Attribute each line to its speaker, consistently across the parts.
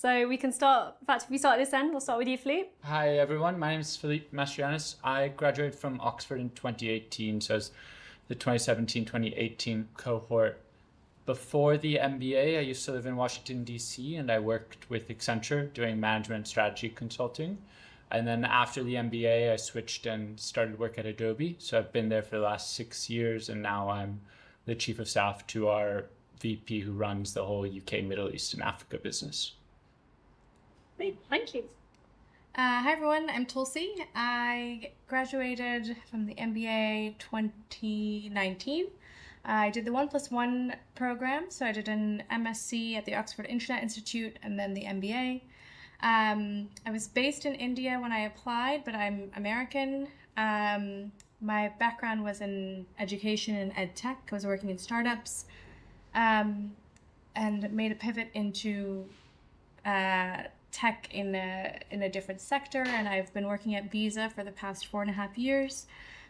Speaker 1: So we can start, in fact, if we start at this end, we'll start with you, Philippe.
Speaker 2: Hi everyone, my name is Philippe Mastroyannis. I graduated from Oxford in 2018, so it's the 2017-2018 cohort. Before the MBA, I used to live in Washington, D.C., and I worked with Accenture doing management strategy consulting. And then after the MBA, I switched and started work at Adobe. So I've been there for the last 6 years, and now I'm the chief of staff to our VP who runs the whole UK, Middle East, and Africa business.
Speaker 1: Great, thank you.
Speaker 3: Hi everyone, I'm Tulsi. I graduated from the MBA 2019. I did the 1+1 program, so I did an MSc at the Oxford Internet Institute and then the MBA. I was based in India when I applied, but I'm American. My background was in education and ed tech. I was working in startups and made a pivot into tech in a different sector, and I've been working at Visa for the past 4.5 years.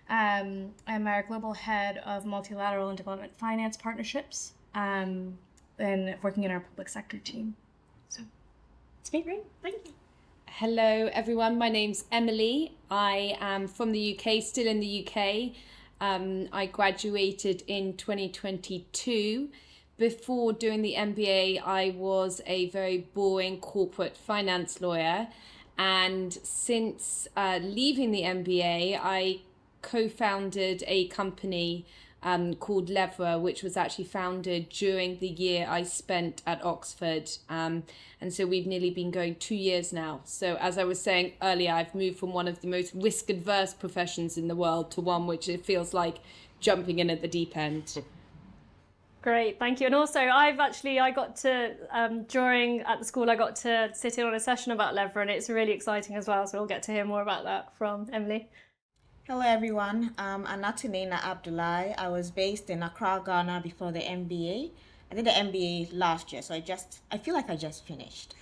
Speaker 3: I'm our global head of multilateral and development finance partnerships, and working in our public sector team. So it's been great. Thank you.
Speaker 4: Hello everyone, my name's Emily. I am from the UK, still in the UK. I graduated in 2022. Before doing the MBA, I was a very boring corporate finance lawyer. And since leaving the MBA, I co-founded a company called Levra, which was actually founded during the year I spent at Oxford. And so we've nearly been going 2 years now. So as I was saying earlier, I've moved from one of the most risk-adverse professions in the world to one which it feels like jumping in at the deep end.
Speaker 1: Great, thank you. And also, I got to, at the school, I got to sit in on a session about Levra, and it's really exciting as well. So we'll get to hear more about that from Emily.
Speaker 5: Hello everyone, I'm Annatu Neina Abdulai. I was based in Accra, Ghana before the MBA. I did the MBA last year, so I feel like I just finished.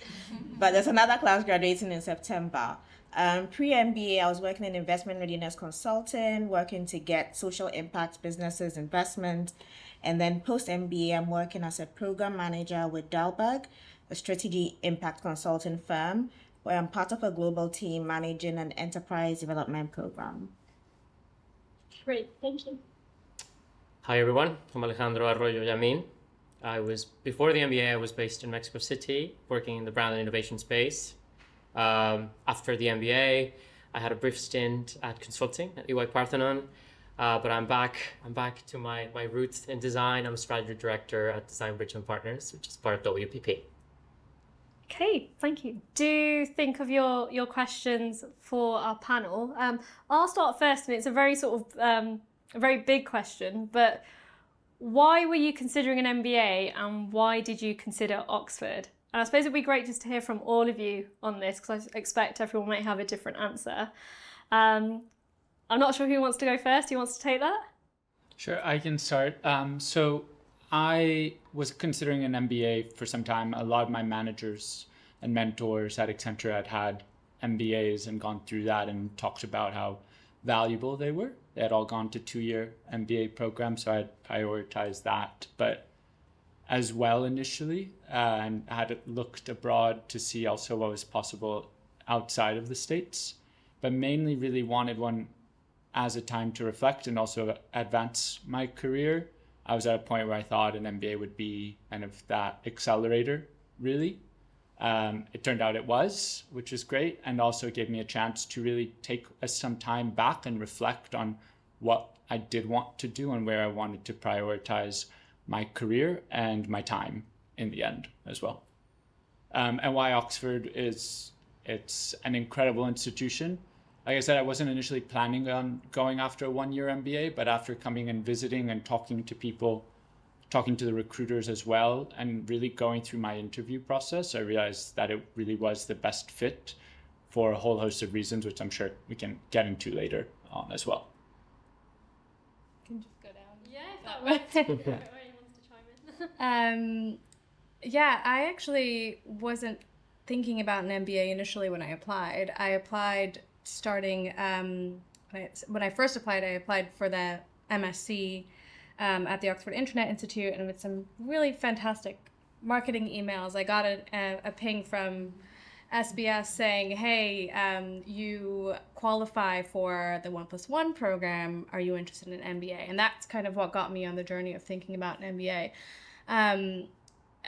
Speaker 5: But there's another class graduating in September. Pre-MBA, I was working in investment readiness consulting, working to get social impact businesses investment. And then post-MBA, I'm working as a program manager with Dalberg, a strategy impact consulting firm, where I'm part of a global team managing an enterprise development program.
Speaker 1: Great, thank you.
Speaker 6: Hi everyone, I'm Alejandro, Arroyo, Yamin. Before the MBA, I was based in Mexico City, working in the brand and innovation space. After the MBA, I had a brief stint at consulting at EY Parthenon. But I'm back to my roots in design. I'm a strategy director at Design Bridge & Partners, which is part of WPP.
Speaker 1: Okay, thank you. Do think of your questions for our panel. I'll start first, and it's a very a very big question, but why were you considering an MBA and why did you consider Oxford? And I suppose it'd be great just to hear from all of you on this, because I expect everyone might have a different answer. I'm not sure who wants to go first. Who wants to take that?
Speaker 2: Sure, I can start. So I was considering an MBA for some time. A lot of my managers and mentors at Accenture had MBAs and gone through that and talked about how valuable they were. They had all gone to 2-year MBA programs, so I had prioritized that. But as well initially, and had looked abroad to see also what was possible outside of the States, but mainly really wanted one as a time to reflect and also advance my career. I was at a point where I thought an MBA would be kind of that accelerator, really. It turned out it was, which is great, and also gave me a chance to really take some time back and reflect on what I did want to do and where I wanted to prioritize my career and my time in the end as well. And why Oxford it's an incredible institution. Like I said, I wasn't initially planning on going after a 1-year MBA, but after coming and visiting and talking to people, talking to the recruiters as well, and really going through my interview process, I realized that it really was the best fit for a whole host of reasons, which I'm sure we can get into later on as well.
Speaker 3: You can just go down.
Speaker 1: Yeah, if that works. Anyone wants to chime in?
Speaker 3: Yeah, I actually wasn't thinking about an MBA initially when I applied. I applied starting, when I first applied, I applied for the MSc at the Oxford Internet Institute, and with some really fantastic marketing emails. I got a ping from SBS saying, hey, you qualify for the 1+1 program. Are you interested in an MBA? And that's kind of what got me on the journey of thinking about an MBA.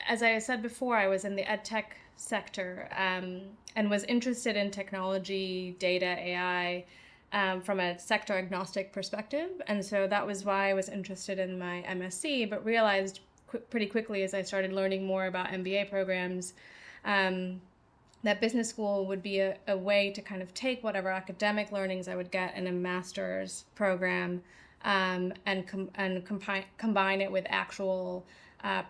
Speaker 3: As I said before, I was in the ed tech sector and was interested in technology, data, AI, from a sector agnostic perspective. And so that was why I was interested in my MSc, but realized pretty quickly as I started learning more about MBA programs, that business school would be a way to kind of take whatever academic learnings I would get in a master's program and combine it with actual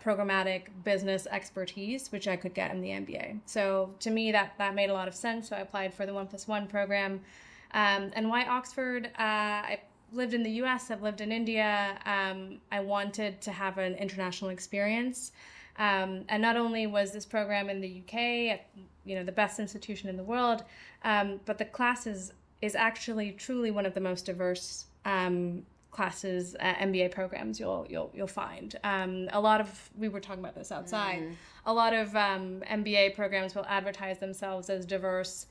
Speaker 3: programmatic business expertise, which I could get in the MBA. So to me, that made a lot of sense. So I applied for the 1+1 program. And why Oxford? I lived in the US, I've lived in India. I wanted to have an international experience. And not only was this program in the UK, the best institution in the world, but the class is actually truly one of the most diverse classes, MBA programs you'll find. We were talking about this outside. A lot of MBA programs will advertise themselves as diverse,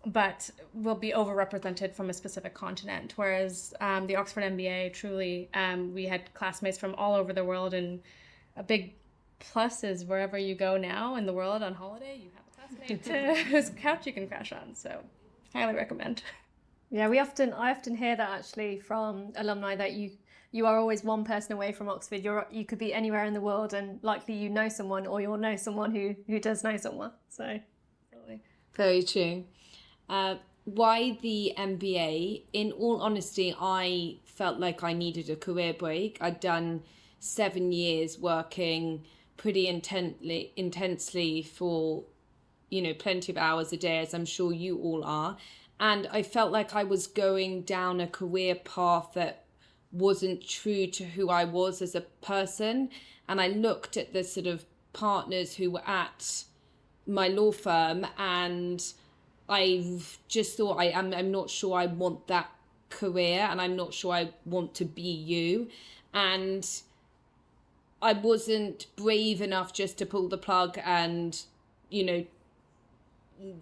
Speaker 3: but will be overrepresented from a specific continent. Whereas the Oxford MBA, truly, we had classmates from all over the world, and a big plus is wherever you go now in the world on holiday, you have a classmate whose couch you can crash on. So highly recommend.
Speaker 1: Yeah, I often hear that actually from alumni, that you are always one person away from Oxford. You could be anywhere in the world, and likely you know someone, or you'll know someone who does know someone. So
Speaker 4: very true. Why the MBA? In all honesty, I felt like I needed a career break. I'd done 7 years working pretty intensely for, plenty of hours a day, as I'm sure you all are. And I felt like I was going down a career path that wasn't true to who I was as a person. And I looked at the sort of partners who were at my law firm, and I just thought, I'm not sure I want that career, and I'm not sure I want to be you. And I wasn't brave enough just to pull the plug and,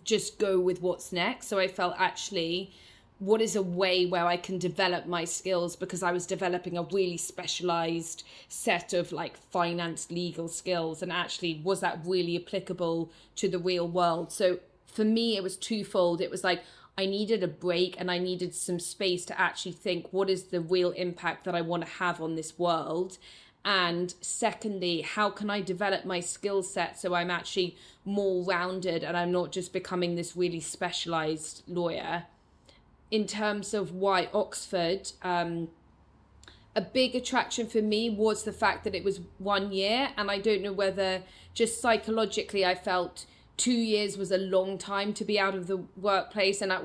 Speaker 4: just go with what's next. So I felt, actually, what is a way where I can develop my skills? Because I was developing a really specialized set of finance, legal skills. And actually, was that really applicable to the real world? So for me, it was twofold. It was I needed a break, and I needed some space to actually think, what is the real impact that I want to have on this world? And secondly, how can I develop my skill set so I'm actually more rounded and I'm not just becoming this really specialized lawyer? In terms of why Oxford, a big attraction for me was the fact that it was 1 year. And I don't know whether just psychologically I felt 2 years was a long time to be out of the workplace. And I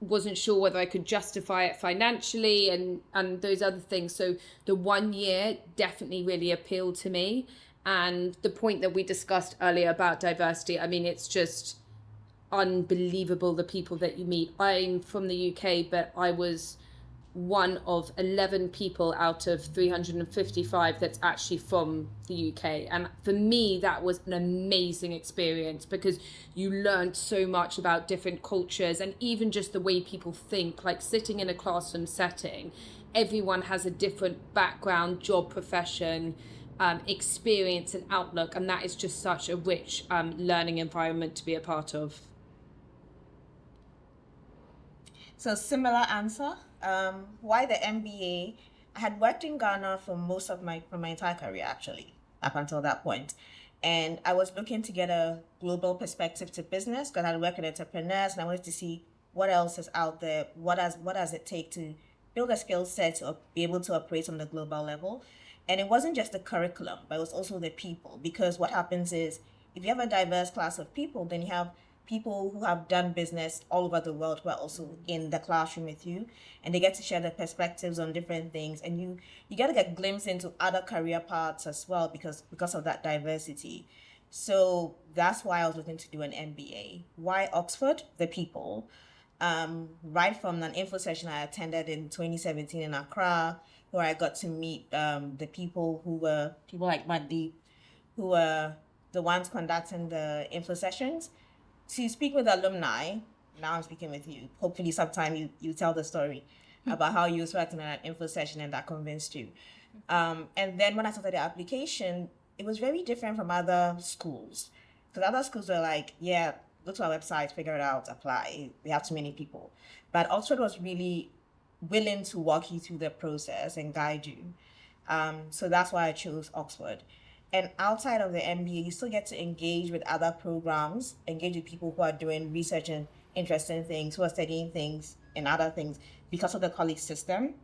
Speaker 4: wasn't sure whether I could justify it financially and those other things. So the 1 year definitely really appealed to me. And the point that we discussed earlier about diversity, it's just unbelievable, the people that you meet. I'm from the UK, but I was one of 11 people out of 355 that's actually from the UK. And for me, that was an amazing experience, because you learned so much about different cultures and even just the way people think. Sitting in a classroom setting, everyone has a different background, job, profession, experience and outlook. And that is just such a rich learning environment to be a part of.
Speaker 5: So similar answer. Why the MBA? I had worked in Ghana for my entire career, actually, up until that point. And I was looking to get a global perspective to business, because I had worked with entrepreneurs, and I wanted to see what else is out there. What does it take to build a skill set to be able to operate on the global level? And it wasn't just the curriculum, but it was also the people. Because what happens is, if you have a diverse class of people, then you have people who have done business all over the world who are also in the classroom with you, and they get to share their perspectives on different things, and you get to get a glimpse into other career paths as well because of that diversity. So that's why I was looking to do an MBA. Why Oxford? The people. Right from an info session I attended in 2017 in Accra, where I got to meet the people who were people like Mandeep, who were the ones conducting the info sessions, to speak with alumni. Now I'm speaking with you. Hopefully sometime you tell the story about how you was working on an info session and that convinced you. And then when I started the application, it was very different from other schools. Because other schools were like, yeah, go to our website, figure it out, apply. We have too many people. But Oxford was really willing to walk you through the process and guide you. So that's why I chose Oxford. And outside of the MBA, you still get to engage with other programs, engage with people who are doing research and interesting things, who are studying things and other things because of the college system.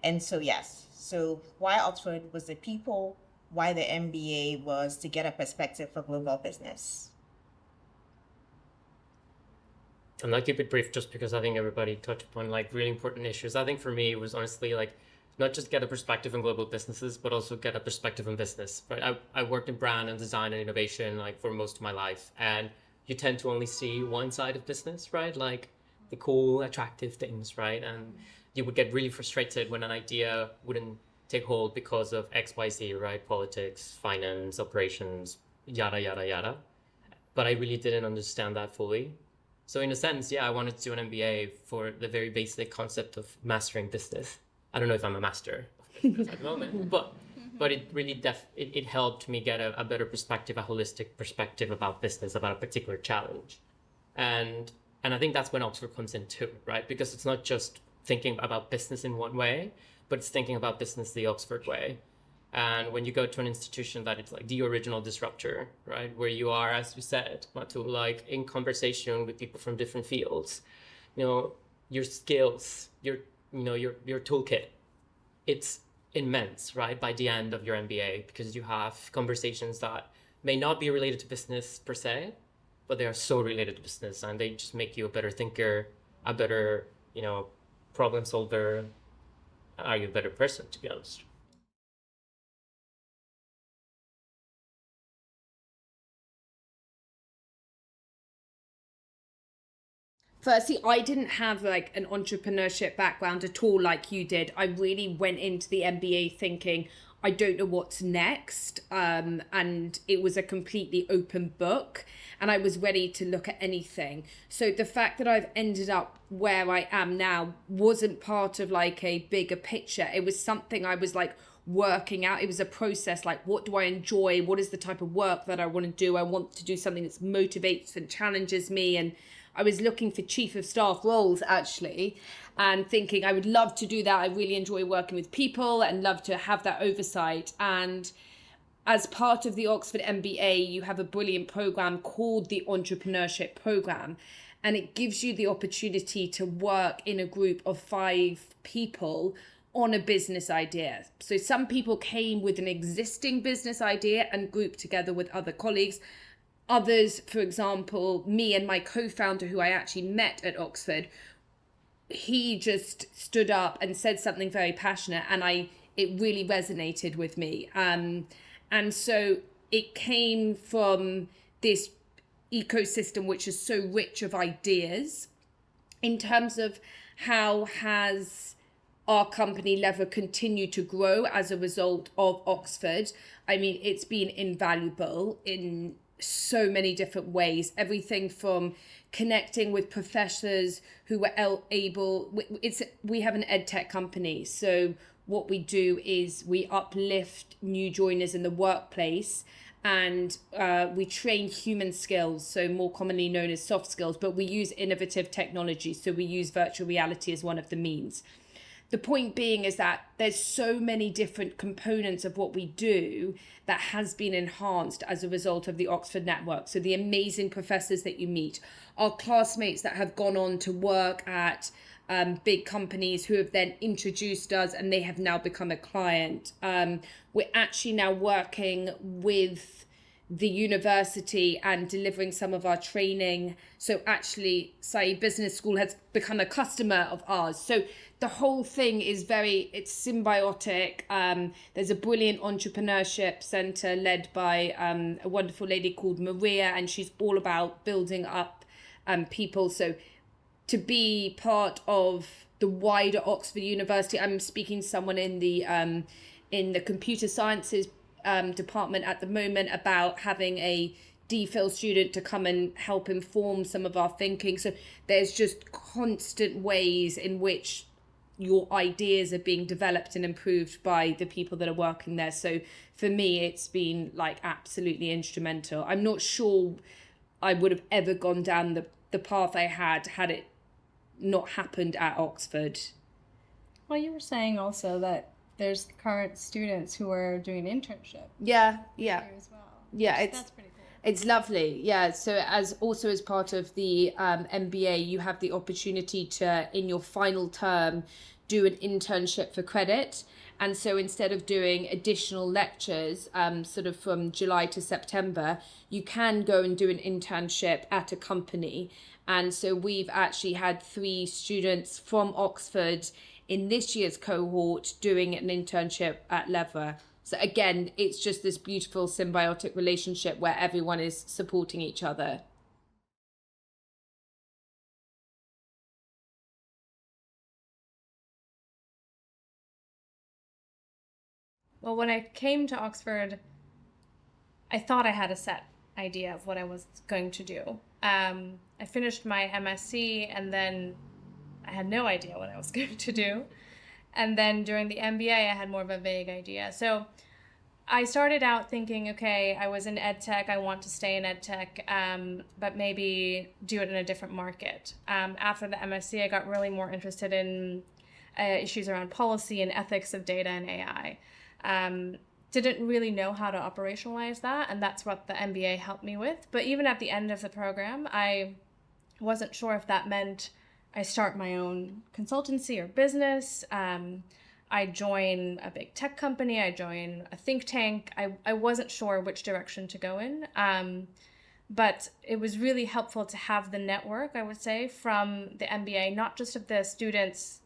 Speaker 5: And so, yes, so why Oxford was the people, why the MBA was to get a perspective for global business.
Speaker 6: And I'll keep it brief just because I think everybody touched upon like really important issues. I think for me, it was honestly like not just get a perspective on global businesses, but also get a perspective on business, right? I worked in brand and design and innovation like for most of my life. And you tend to only see one side of business, right? Like the cool, attractive things, right? And you would get really frustrated when an idea wouldn't take hold because of X, Y, Z, right? Politics, finance, operations, yada, yada, yada. But I really didn't understand that fully. So in a sense, yeah, I wanted to do an MBA for the very basic concept of mastering business. I don't know if I'm a master of business at the moment, but it really it helped me get a better perspective, a holistic perspective about business, about a particular challenge. And I think that's when Oxford comes in too, right? Because it's not just thinking about business in one way, but it's thinking about business the Oxford way. And when you go to an institution that it's like the original disruptor, right? Where you are, as you said, Matu, like in conversation with people from different fields, you know, your skills, your toolkit, it's immense, right? By the end of your MBA, because you have conversations that may not be related to business per se, but they are so related to business and they just make you a better thinker, a better, problem solver, are you a better person, to be honest?
Speaker 4: Firstly, I didn't have like an entrepreneurship background at all like you did. I really went into the MBA thinking, I don't know what's next. And it was a completely open book and I was ready to look at anything. So the fact that I've ended up where I am now wasn't part of like a bigger picture. It was something I was like working out. It was a process, like what do I enjoy? What is the type of work that I want to do? I want to do something that motivates and challenges me. And I was looking for chief of staff roles actually and thinking I would love to do that. I really enjoy working with people and love to have that oversight. And as part of the Oxford MBA, you have a brilliant program called the Entrepreneurship Program. And it gives you the opportunity to work in a group of 5 people on a business idea. So some people came with an existing business idea and grouped together with other colleagues. Others, for example, me and my co-founder who I actually met at Oxford, he just stood up and said something very passionate and it really resonated with me. And so it came from this ecosystem which is so rich of ideas. In terms of how has our company Lever continued to grow as a result of Oxford, I mean, it's been invaluable in so many different ways, everything from connecting with professors who were able, we have an edtech company, so what we do is we uplift new joiners in the workplace and we train human skills, so more commonly known as soft skills, but we use innovative technology, so we use virtual reality as one of the means. The point being is that there's so many different components of what we do that has been enhanced as a result of the Oxford network. So the amazing professors that you meet, our classmates that have gone on to work at big companies who have then introduced us and they have now become a client. We're actually now working with the university and delivering some of our training. So actually, Saïd Business School has become a customer of ours. So the whole thing is it's symbiotic. There's a brilliant entrepreneurship center led by a wonderful lady called Maria, and she's all about building up people. So to be part of the wider Oxford University, I'm speaking to someone in the computer sciences department at the moment about having a DPhil student to come and help inform some of our thinking. So there's just constant ways in which your ideas are being developed and improved by the people that are working there. So for me, it's been like absolutely instrumental. I'm not sure I would have ever gone down the path I had it not happened at Oxford.
Speaker 3: Well, you were saying also that there's current students who are doing an internship.
Speaker 4: Yeah.
Speaker 3: Here as well.
Speaker 4: Yeah,
Speaker 3: That's pretty cool.
Speaker 4: It's lovely, yeah. So as part of the MBA, you have the opportunity to, in your final term, do an internship for credit. And so instead of doing additional lectures, sort of from July to September, you can go and do an internship at a company. And so we've actually had 3 students from Oxford in this year's cohort doing an internship at Lever. So again, it's just this beautiful symbiotic relationship where everyone is supporting each other.
Speaker 3: Well, when I came to Oxford, I thought I had a set idea of what I was going to do. I finished my MSc and then I had no idea what I was going to do. And then during the MBA, I had more of a vague idea. So I started out thinking, okay, I was in EdTech, I want to stay in EdTech, but maybe do it in a different market. After the MSc, I got really more interested in issues around policy and ethics of data and AI. Didn't really know how to operationalize that, and that's what the MBA helped me with. But even at the end of the program, I wasn't sure if that meant I start my own consultancy or business. I join a big tech company, I join a think tank. I wasn't sure which direction to go in. But it was really helpful to have the network, I would say, from the MBA, not just of the students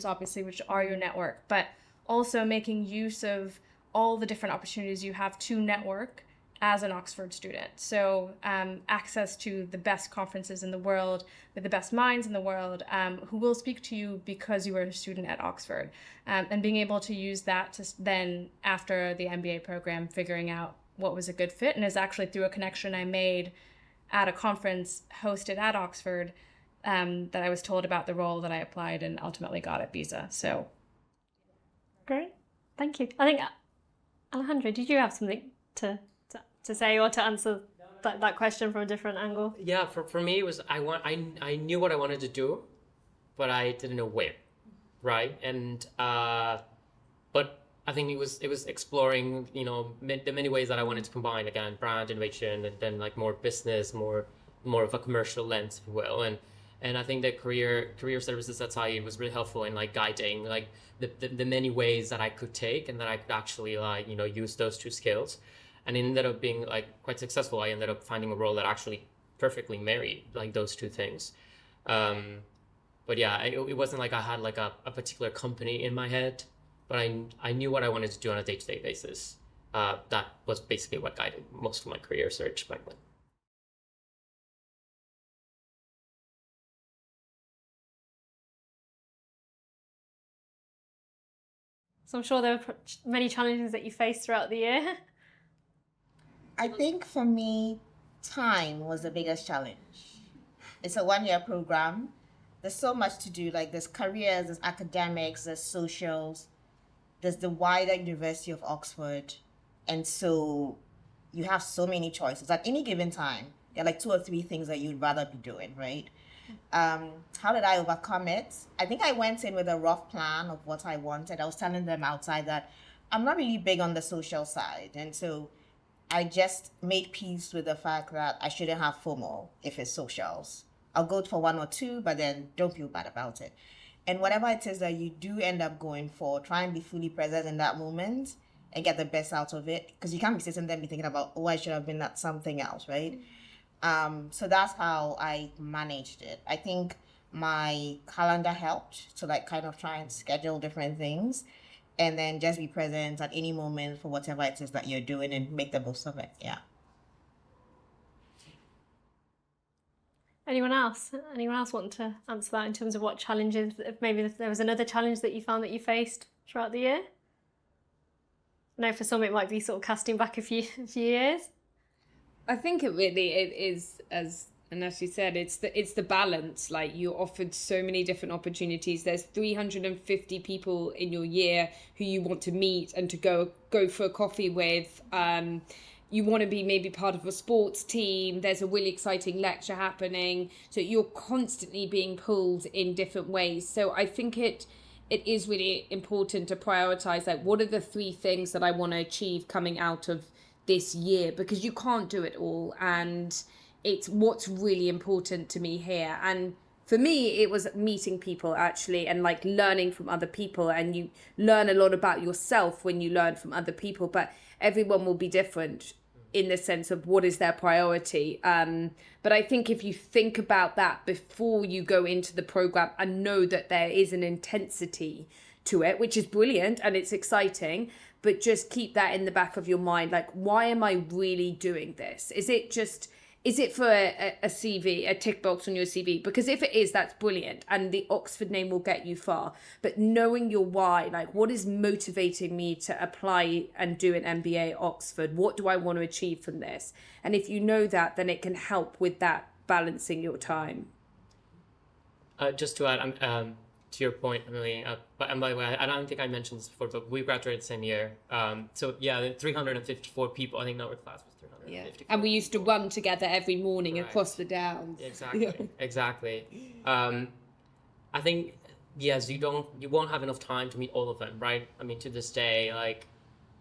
Speaker 3: obviously, which are your network, but also making use of all the different opportunities you have to network as an Oxford student. So access to the best conferences in the world, with the best minds in the world, who will speak to you because you were a student at Oxford. And being able to use that to then, after the MBA program, figuring out what was a good fit, and is actually through a connection I made at a conference hosted at Oxford that I was told about the role that I applied and ultimately got at Visa. So
Speaker 1: great, thank you. I think, Alejandro, did you have something to say or to answer that question from a different angle?
Speaker 6: Yeah, for me, it was I knew what I wanted to do, but I didn't know where, right? And but I think it was exploring, the many ways that I wanted to combine, again, brand innovation and then like more business, more of a commercial lens, if you will. And I think that career services at Said was really helpful in like guiding like the many ways that I could take and that I could actually like, use those 2 skills. And it ended up being like quite successful. I ended up finding a role that actually perfectly married like those 2 things. But yeah, it wasn't like I had like a particular company in my head, but I knew what I wanted to do on a day-to-day basis. That was basically what guided most of my career search back then.
Speaker 1: So I'm sure there were many challenges that you faced throughout the year.
Speaker 5: I think for me, time was the biggest challenge. It's a 1-year program. There's so much to do, like there's careers, there's academics, there's socials, there's the wider University of Oxford. And so you have so many choices. At any given time, there are like 2 or 3 things that you'd rather be doing, right? How did I overcome it? I think I went in with a rough plan of what I wanted. I was telling them outside that I'm not really big on the social side. And so I just made peace with the fact that I shouldn't have FOMO if it's socials. I'll go for 1 or 2, but then don't feel bad about it. And whatever it is that you do end up going for, try and be fully present in that moment and get the best out of it. Because you can't be sitting there and be thinking about, oh, I should have been at something else, right? So that's how I managed it. I think my calendar helped to like kind of try and schedule different things and then just be present at any moment for whatever it is that you're doing and make the most of it. Yeah.
Speaker 1: Anyone else want to answer that in terms of what challenges, if maybe there was another challenge that you found that you faced throughout the year? know for some it might be sort of casting back a few years.
Speaker 4: I think it is, as Annatu said, it's the balance. Like, you're offered so many different opportunities. There's 350 people in your year who you want to meet and to go for a coffee with. You want to be maybe part of a sports team. There's a really exciting lecture happening. So you're constantly being pulled in different ways. So I think it is really important to prioritize, like, what are the 3 things that I want to achieve coming out of this year, because you can't do it all. And it's what's really important to me here. And for me, it was meeting people, actually, and like learning from other people. And you learn a lot about yourself when you learn from other people, but everyone will be different in the sense of what is their priority. But I think if you think about that before you go into the program and know that there is an intensity to it, which is brilliant and it's exciting, but just keep that in the back of your mind. Like, why am I really doing this? Is it for a CV, a tick box on your CV? Because if it is, that's brilliant. And the Oxford name will get you far. But knowing your why, like, what is motivating me to apply and do an MBA at Oxford? What do I want to achieve from this? And if you know that, then it can help with that balancing your time.
Speaker 6: Just to add, to your point, Emily, and by the way, I don't think I mentioned this before, but we graduated the same year. So yeah, the 354 people, I think our class was 354.
Speaker 4: Yeah, and we used to run together every morning across the downs.
Speaker 6: Exactly. I think, yes, you won't have enough time to meet all of them, right? I mean, to this day, like,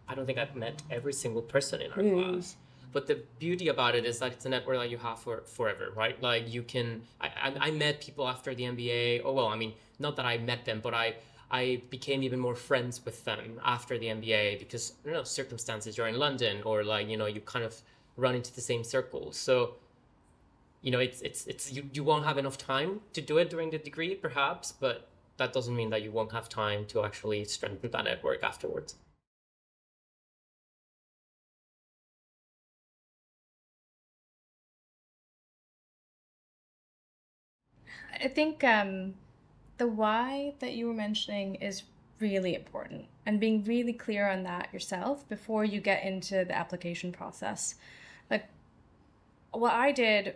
Speaker 6: I don't think I've met every single person in our class. But the beauty about it is that it's a network that you have for forever, right? Like, you can, I met people after the MBA, not that I met them, but I became even more friends with them after the MBA because, circumstances, you're in London, or like, you kind of run into the same circles. So, it's you won't have enough time to do it during the degree, perhaps, but that doesn't mean that you won't have time to actually strengthen that network afterwards.
Speaker 3: I think the why that you were mentioning is really important, and being really clear on that yourself before you get into the application process. Like, what I did,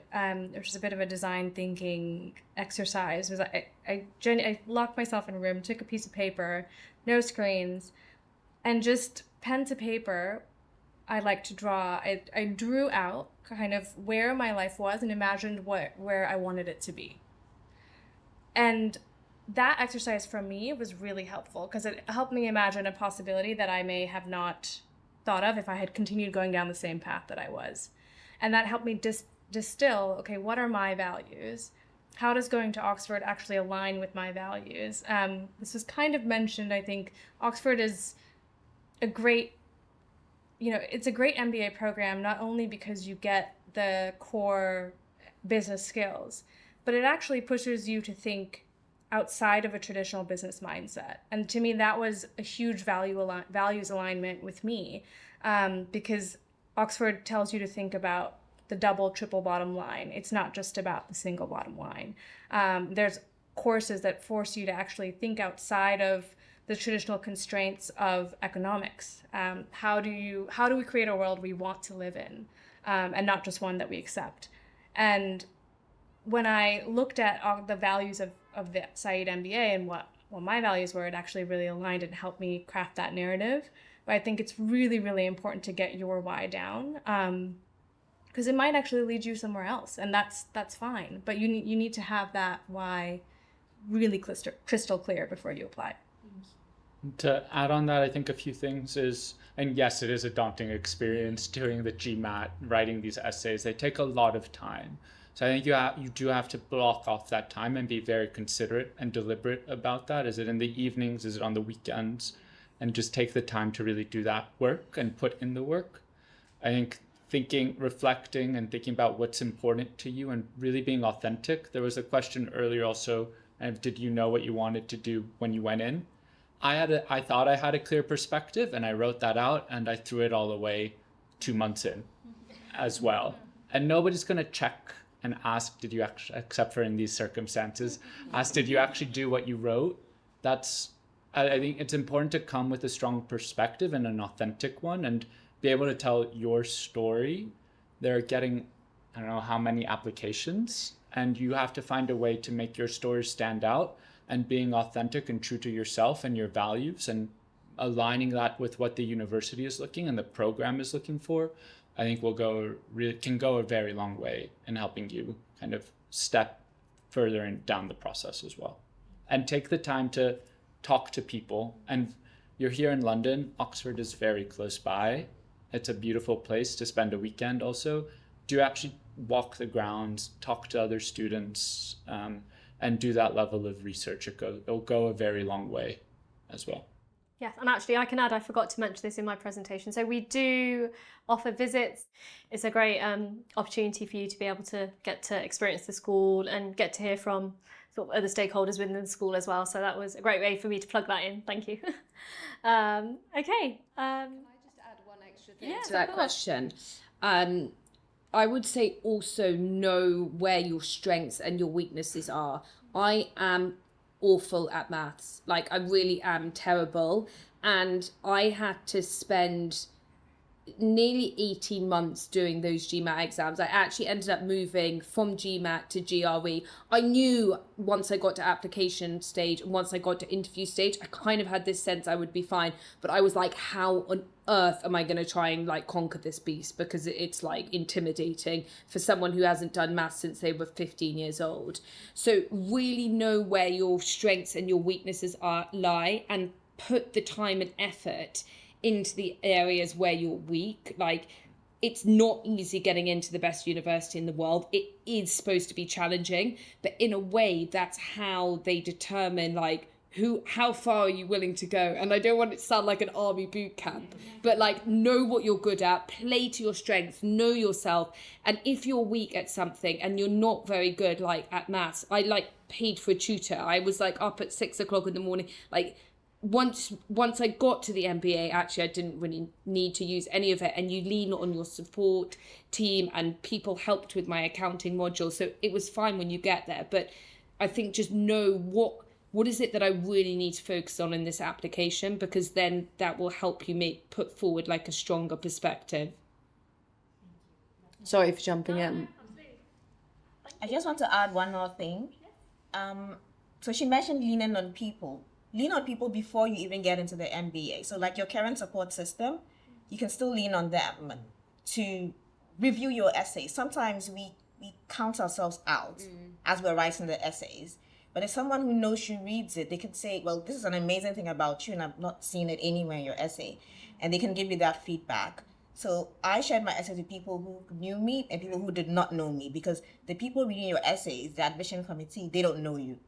Speaker 3: which was a bit of a design thinking exercise, was I locked myself in a room, took a piece of paper, no screens, and just pen to paper. I like to draw. I drew out kind of where my life was and imagined where I wanted it to be. And that exercise for me was really helpful because it helped me imagine a possibility that I may have not thought of if I had continued going down the same path that I was. And that helped me distill, okay, what are my values? How does going to Oxford actually align with my values? This was kind of mentioned, I think. Oxford is a great, it's a great MBA program, not only because you get the core business skills, but it actually pushes you to think outside of a traditional business mindset. And to me, that was a huge values alignment with me, because Oxford tells you to think about the double, triple bottom line. It's not just about the single bottom line. There's courses that force you to actually think outside of the traditional constraints of economics. How do we create a world we want to live in, and not just one that we accept? And when I looked at all the values of the Said MBA and what my values were, it actually really aligned and helped me craft that narrative. But I think it's really, really important to get your why down, because it might actually lead you somewhere else, and that's fine. But you need to have that why really crystal clear before you apply.
Speaker 2: To add on that, I think a few things is, and yes, it is a daunting experience doing the GMAT, writing these essays. They take a lot of time. So I think you do have to block off that time and be very considerate and deliberate about that. Is it in the evenings? Is it on the weekends? And just take the time to really do that work and put in the work. I think reflecting and thinking about what's important to you and really being authentic. There was a question earlier also, did you know what you wanted to do when you went in? I thought I had a clear perspective, and I wrote that out, and I threw it all away 2 months in as well. And nobody's going to check and ask, did you actually, except for in these circumstances, ask, did you actually do what you wrote? That's I think it's important to come with a strong perspective and an authentic one and be able to tell your story. They're getting, I don't know how many applications, and you have to find a way to make your story stand out, and being authentic and true to yourself and your values and aligning that with what the university is looking and the program is looking for, I think can go a very long way in helping you kind of step further down the process as well. And take the time to talk to people. And you're here in London, Oxford is very close by. It's a beautiful place to spend a weekend also. Do actually walk the grounds, talk to other students, and do that level of research. It'll go a very long way as well.
Speaker 1: Yes, and actually I can add, I forgot to mention this in my presentation. So we do offer visits. It's a great opportunity for you to be able to get to experience the school and get to hear from sort of other stakeholders within the school as well. So that was a great way for me to plug that in. Thank you. Okay.
Speaker 4: Can I just add one extra thing to that question? I would say also know where your strengths and your weaknesses are. I am awful at maths. Like, I really am terrible. And I had to spend nearly 18 months doing those GMAT exams. I actually ended up moving from GMAT to GRE. I knew once I got to application stage and once I got to interview stage, I kind of had this sense I would be fine. But I was like, how on earth am I going to try and like conquer this beast? Because it's like intimidating for someone who hasn't done maths since they were 15 years old. So really know where your strengths and your weaknesses lie, and put the time and effort into the areas where you're weak. Like, it's not easy getting into the best university in the world. It is supposed to be challenging, but in a way, that's how they determine like how far are you willing to go. And I don't want it to sound like an army boot camp, but like, know what you're good at, play to your strengths, know yourself. And if you're weak at something and you're not very good, like at maths, I like paid for a tutor. I was like up at 6 o'clock in the morning, like once I got to the MBA, actually I didn't really need to use any of it, and you lean on your support team and people helped with my accounting module, so it was fine when you get there. But I think just know what is it that I really need to focus on in this application, because then that will help you put forward like a stronger perspective. Sorry for jumping in.
Speaker 5: I just want to add one more thing. So she mentioned leaning on people. Lean on people before you even get into the MBA. So like your current support system, you can still lean on them to review your essays. Sometimes we count ourselves out as we're writing the essays. But if someone who knows you reads it, they can say, well, this is an amazing thing about you and I've not seen it anywhere in your essay. And they can give you that feedback. So I shared my essays with people who knew me and people who did not know me, because the people reading your essays, the admission committee, they don't know you.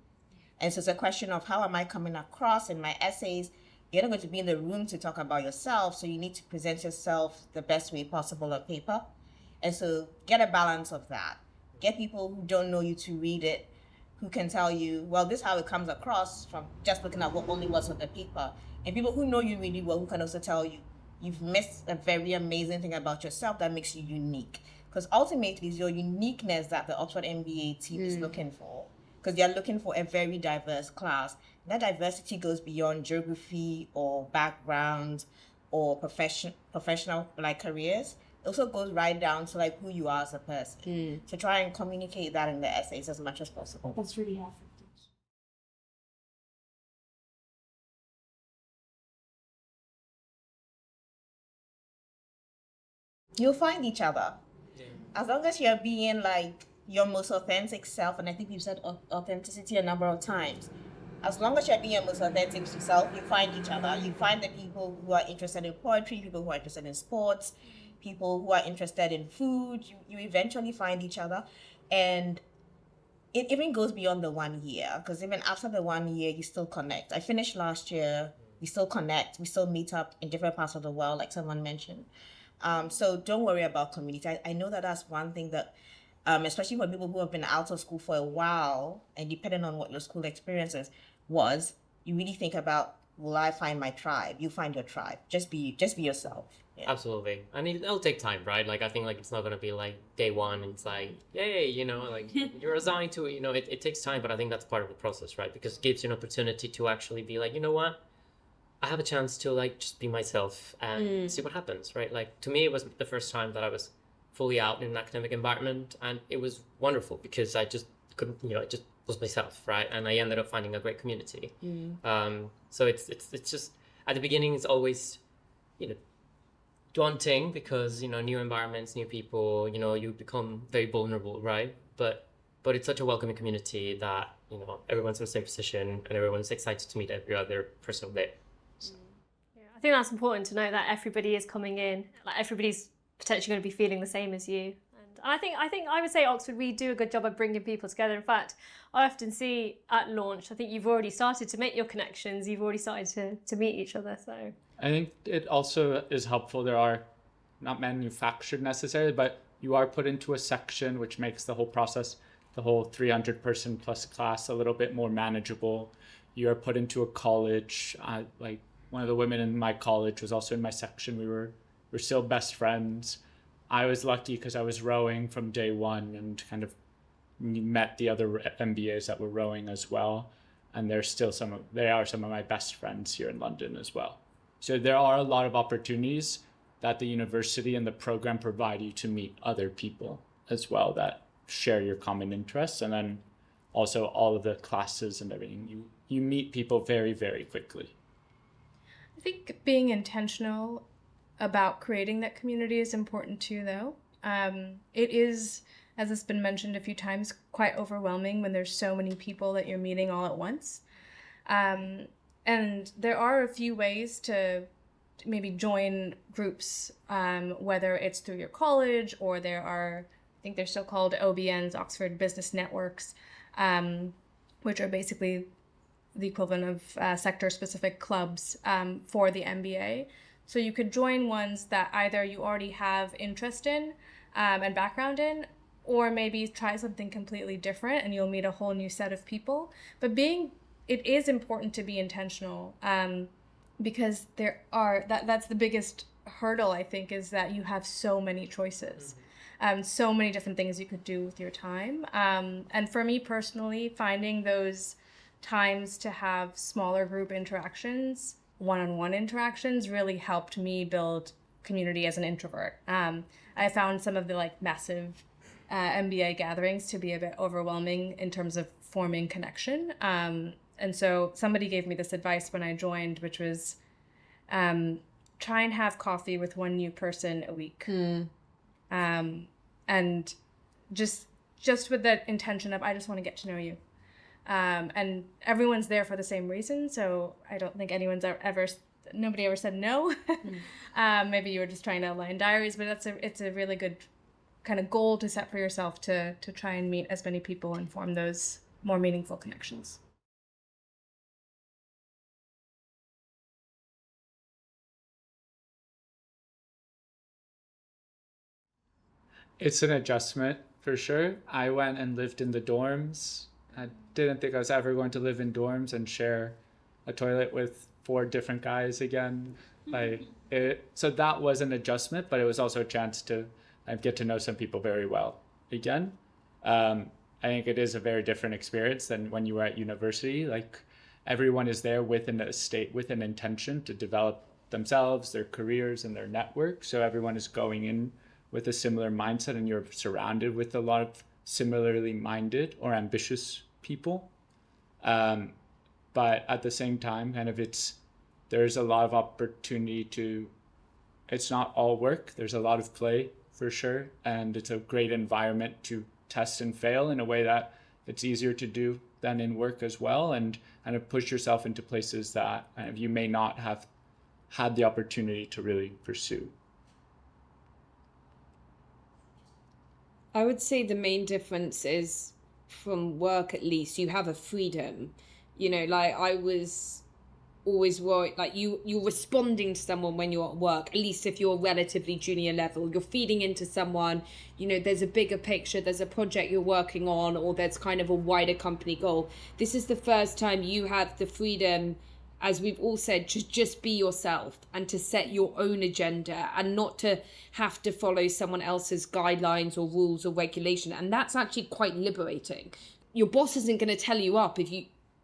Speaker 5: And so it's a question of how am I coming across in my essays? You're not going to be in the room to talk about yourself, so you need to present yourself the best way possible on paper. And so get a balance of that. Get people who don't know you to read it, who can tell you, well, this is how it comes across from just looking at what only was on the paper. And people who know you really well, who can also tell you, you've missed a very amazing thing about yourself that makes you unique. Because ultimately, it's your uniqueness that the Oxford MBA team is looking for. Because they're looking for a very diverse class. That diversity goes beyond geography or background or professional like careers. It also goes right down to like who you are as a person. So try and communicate that in the essays as much as possible.
Speaker 7: That's really helpful.
Speaker 5: You'll find each other. As long as you're being like your most authentic self, and I think we've said authenticity a number of times. As long as you're being your most authentic self, you find each other. You find the people who are interested in poetry, people who are interested in sports, people who are interested in food. You eventually find each other. And it even goes beyond the 1 year, because even after the 1 year, you still connect. I finished last year, we still connect, we still meet up in different parts of the world, like someone mentioned. So don't worry about community. I know that that's one thing that, especially for people who have been out of school for a while, and depending on what your school experiences was, you really think about, will I find my tribe? You find your tribe. Just be yourself. Yeah.
Speaker 6: Absolutely. And it'll take time, right? Like, I think like it's not going to be like day one and it's like, yay, you know, like you're assigned to it, you know, it takes time, but I think that's part of the process, right? Because it gives you an opportunity to actually be like, you know what? I have a chance to like just be myself and see what happens, right? Like to me, it was the first time that I was fully out in an academic environment, and it was wonderful because I just couldn't, I just was myself, right? And I ended up finding a great community. So it's just at the beginning, it's always, daunting because new environments, new people, you become very vulnerable, right? But it's such a welcoming community that everyone's in the same position and everyone's excited to meet every other person there. So.
Speaker 1: Yeah, I think that's important to know that everybody is coming in, like everybody's potentially going to be feeling the same as you. And I think I would say Oxford, we do a good job of bringing people together. In fact, I often see at launch, I think you've already started to make your connections. You've already started to meet each other. So
Speaker 2: I think it also is helpful. There are not manufactured necessarily, but you are put into a section, which makes the whole process, the whole 300 person plus class, a little bit more manageable. You are put into a college. Like one of the women in my college was also in my section. We're still best friends. I was lucky because I was rowing from day one and kind of met the other MBAs that were rowing as well. And they are some of my best friends here in London as well. So there are a lot of opportunities that the university and the program provide you to meet other people as well that share your common interests. And then also all of the classes and everything, you meet people very, very quickly.
Speaker 3: I think being intentional about creating that community is important too, though. It is, as has been mentioned a few times, quite overwhelming when there's so many people that you're meeting all at once. And there are a few ways to maybe join groups, whether it's through your college or there are, I think they're still called OBNs, Oxford Business Networks, which are basically the equivalent of sector-specific clubs for the MBA. So you could join ones that either you already have interest in and background in, or maybe try something completely different and you'll meet a whole new set of people. But it is important to be intentional because that's the biggest hurdle, I think, is that you have so many choices, so many different things you could do with your time. And for me personally, finding those times to have smaller group interactions, one-on-one interactions, really helped me build community as an introvert. I found some of the massive MBA gatherings to be a bit overwhelming in terms of forming connection. And so somebody gave me this advice when I joined, which was try and have coffee with one new person a week. And just with that intention of, I just want to get to know you. And everyone's there for the same reason. So I don't think nobody ever said no. Maybe you were just trying to align diaries, but it's a really good kind of goal to set for yourself to try and meet as many people and form those more meaningful connections.
Speaker 2: It's an adjustment for sure. I went and lived in the dorms. I didn't think I was ever going to live in dorms and share a toilet with 4 different guys again. So that was an adjustment, but it was also a chance to get to know some people very well again. I think it is a very different experience than when you were at university. Everyone is there with an intention to develop themselves, their careers, and their network. So everyone is going in with a similar mindset, and you're surrounded with a lot of similarly minded or ambitious people. But at the same time, there's a lot of opportunity it's not all work. There's a lot of play for sure. And it's a great environment to test and fail in a way that it's easier to do than in work as well. And kind of push yourself into places that you may not have had the opportunity to really pursue.
Speaker 4: I would say the main difference is, from work at least, you have a freedom. I was always worried, you're responding to someone when you're at work, at least if you're relatively junior level. You're feeding into someone, there's a bigger picture, there's a project you're working on, or there's kind of a wider company goal. This is the first time you have the freedom, as we've all said, to just be yourself and to set your own agenda and not to have to follow someone else's guidelines or rules or regulation. And that's actually quite liberating. Your boss isn't going to tell you up if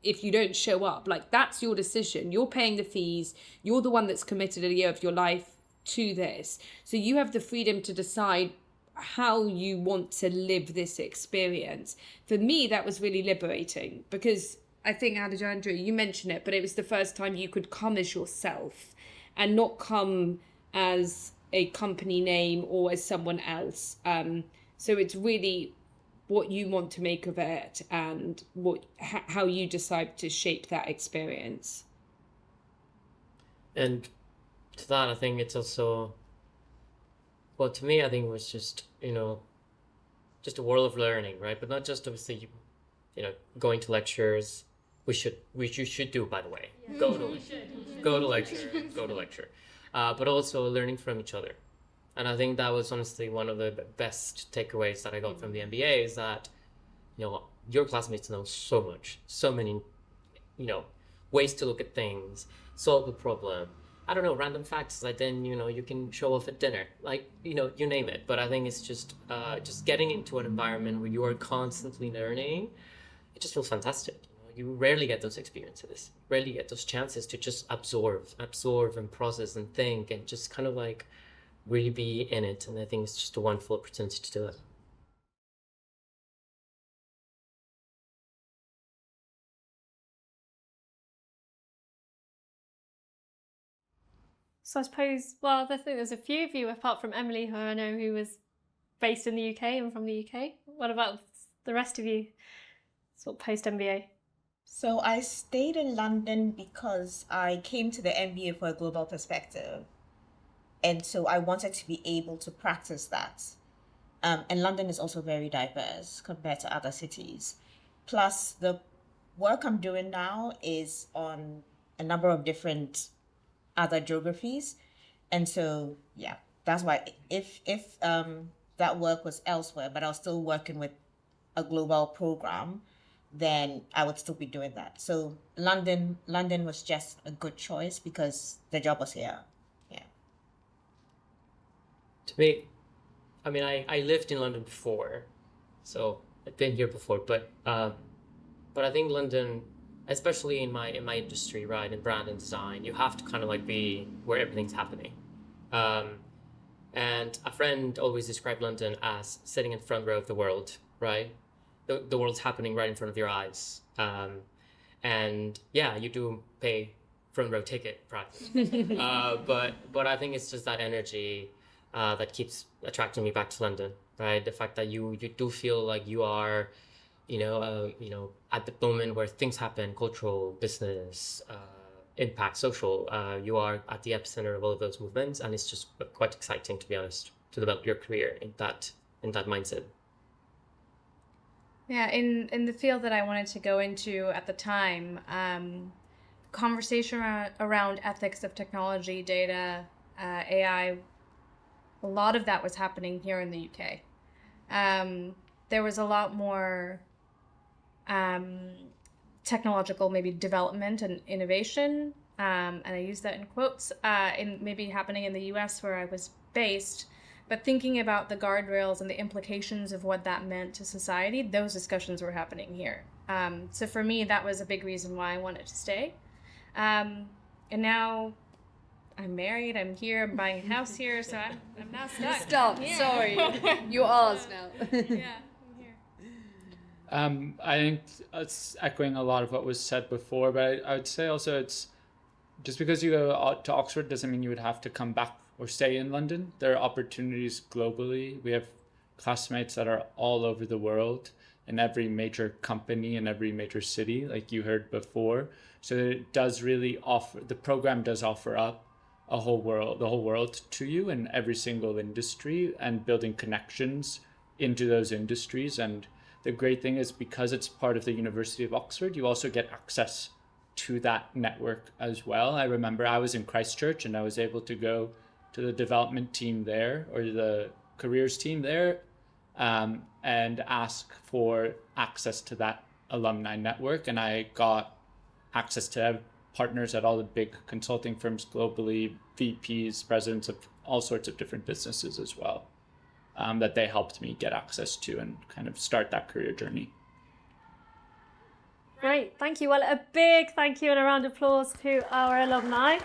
Speaker 4: if you don't show up. Like, that's your decision. You're paying the fees. You're the one that's committed a year of your life to this. So you have the freedom to decide how you want to live this experience. For me, that was really liberating, because I think, Alejandro, you mentioned it, but it was the first time you could come as yourself and not come as a company name or as someone else. So it's really what you want to make of it and how you decide to shape that experience.
Speaker 6: And to that, I think it's also, well, to me, I think it was just, just a world of learning, right? But not just obviously, going to lectures, which you should do, by the way. Yeah. Go to lecture. But also learning from each other. And I think that was honestly one of the best takeaways that I got from the MBA, is that, your classmates know so much, so many, ways to look at things, solve a problem. I don't know, random facts that then, you can show off at dinner, like, you name it. But I think it's just getting into an environment where you are constantly learning. It just feels fantastic. You rarely get those experiences, rarely get those chances to just absorb and process and think and just kind of like really be in it. And I think it's just a wonderful opportunity to do it.
Speaker 1: So I suppose, well, I think there's a few of you, apart from Emily, who I know who was based in the UK and from the UK. What about the rest of you, sort of post-MBA?
Speaker 5: So I stayed in London because I came to the MBA for a global perspective. And so I wanted to be able to practice that. And London is also very diverse compared to other cities. Plus, the work I'm doing now is on a number of different other geographies. And so, yeah, that's why if that work was elsewhere, but I was still working with a global program, then I would still be doing that. So London was just a good choice because the job was here. Yeah.
Speaker 6: To me, I mean, I lived in London before, so I've been here before, but I think London, especially in my industry, right, in brand and design, you have to kind of like be where everything's happening. And a friend always described London as sitting in front row of the world, right? The world's happening right in front of your eyes. And yeah, you do pay front row ticket practically. But I think it's just that energy that keeps attracting me back to London, right? The fact that you do feel like you are, at the moment where things happen, cultural, business, impact, social, you are at the epicenter of all of those movements. And it's just quite exciting, to be honest, to develop your career in that mindset.
Speaker 3: Yeah, in the field that I wanted to go into at the time, conversation around ethics of technology, data, AI, a lot of that was happening here in the UK. There was a lot more technological maybe development and innovation, and I use that in quotes, in maybe happening in the US where I was based. But thinking about the guardrails and the implications of what that meant to society, those discussions were happening here. So for me, that was a big reason why I wanted to stay. And now I'm married, I'm here, I'm buying a house here, so I'm now stuck.
Speaker 4: Stop, yeah. Sorry. You're ours now.
Speaker 3: Yeah, I'm here.
Speaker 2: I think it's echoing a lot of what was said before, but I would say also it's just because you go to Oxford doesn't mean you would have to come back or stay in London. There are opportunities globally. We have classmates that are all over the world in every major company in every major city, like you heard before. So it does really offer, the program does offer up the whole world to you in every single industry and building connections into those industries. And the great thing is because it's part of the University of Oxford, you also get access to that network as well. I remember I was in Christchurch and I was able to go to the development team there or the careers team there and ask for access to that alumni network. And I got access to partners at all the big consulting firms globally, VPs, presidents of all sorts of different businesses as well, that they helped me get access to and kind of start that career journey.
Speaker 1: Great, thank you. Well, a big thank you and a round of applause to our alumni.